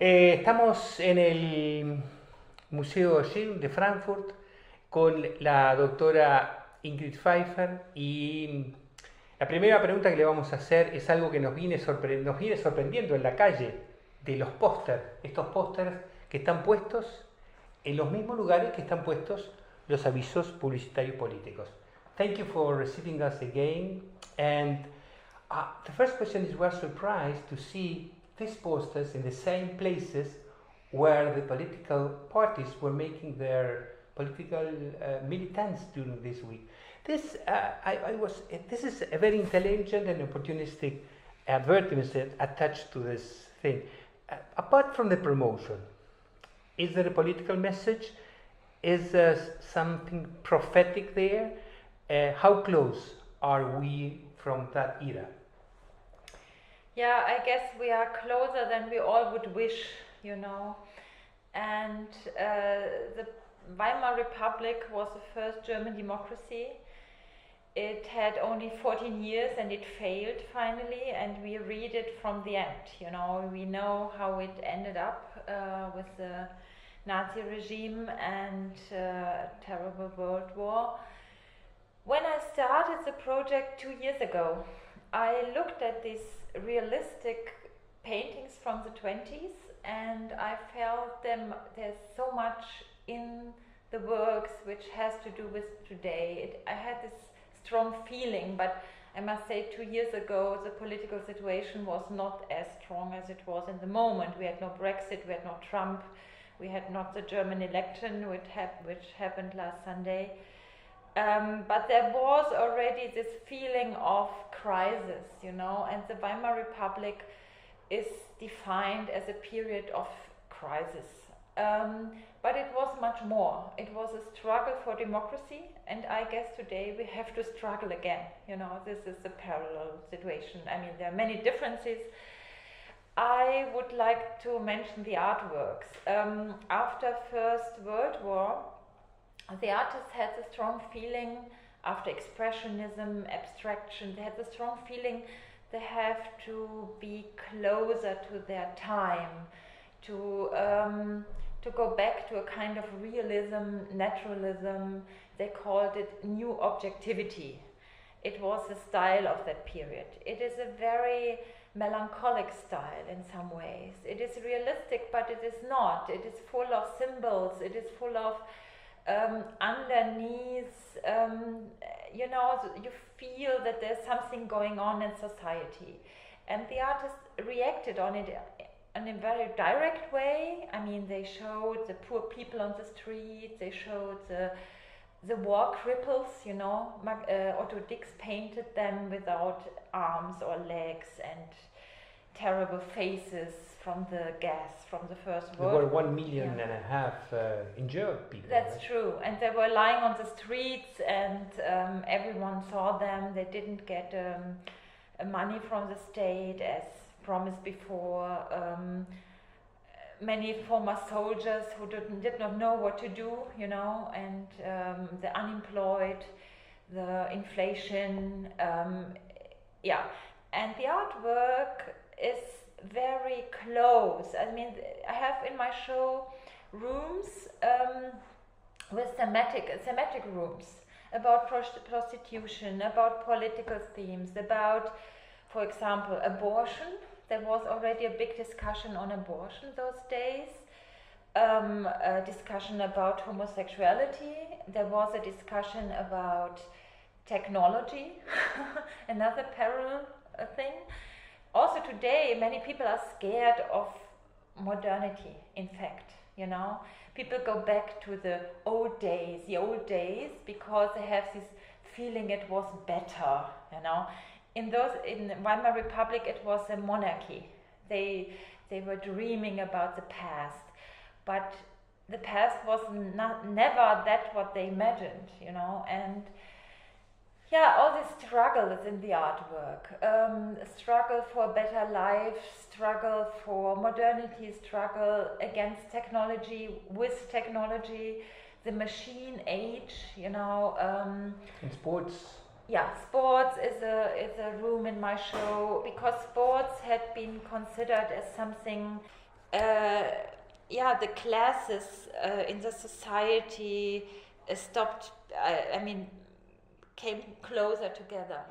Estamos en el Museo Shirn de Frankfurt con la doctora Ingrid Pfeiffer y la primera pregunta que le vamos a hacer es algo que nos viene sorprendiendo en la calle de los pósters, estos pósters que están puestos en los mismos lugares que están puestos los avisos publicitarios políticos. Thank you for receiving us again, and the first question is, we're surprised to see these posters in the same places where the political parties were making their political militants during this week. This is a very intelligent and opportunistic advertisement attached to this thing. Apart from the promotion, is there a political message? Is there something prophetic there? How close are we from that era? Yeah, I guess we are closer than we all would wish, you know. And the Weimar Republic was the first German democracy. It had only 14 years and it failed finally, and we read it from the end, you know. We know how it ended up with the Nazi regime and terrible World War. When I started the project 2 years ago, I looked at these realistic paintings from the 20s and I felt there's so much in the works which has to do with today. I had this strong feeling, but I must say 2 years ago the political situation was not as strong as it was in the moment. We had no Brexit, we had no Trump, we had not the German election which happened last Sunday. But there was already this feeling of crisis, you know, and the Weimar Republic is defined as a period of crisis. But it was much more. It was a struggle for democracy, and I guess today we have to struggle again. You know, this is a parallel situation. I mean, there are many differences. I would like to mention the artworks. After First World War, the artists had a strong feeling, after Expressionism, abstraction, they had the strong feeling they have to be closer to their time, to go back to a kind of realism, naturalism. They called it new objectivity. It was the style of that period. It is a very melancholic style in some ways. It is realistic, but it is not. It is full of symbols. It is full of underneath, you know, you feel that there's something going on in society. And the artists reacted on it in a very direct way. I mean, they showed the poor people on the street, they showed the war cripples, you know. Otto Dix painted them without arms or legs and terrible faces from the gas from the First World War. There were 1.5 million injured people. That's right? true, and they were lying on the streets, and everyone saw them. They didn't get money from the state as promised before. Many former soldiers who did not know what to do, you know, and the unemployed, the inflation, yeah. And the artwork is very close. I mean, I have in my show rooms with thematic rooms about prostitution, about political themes, about, for example, abortion. There was already a big discussion on abortion those days, a discussion about homosexuality. There was a discussion about technology, another parallel thing. Also today, many people are scared of modernity, in fact, you know. People go back to the old days, because they have this feeling it was better, you know. In Weimar Republic, it was a monarchy. They were dreaming about the past, but the past was never that what they imagined, you know. And yeah, all this struggle is in the artwork. Struggle for a better life, struggle for modernity, struggle against technology, with technology, the machine age, you know. And sports. Yeah, sports is a room in my show, because sports had been considered as something the classes in the society stopped, came closer together.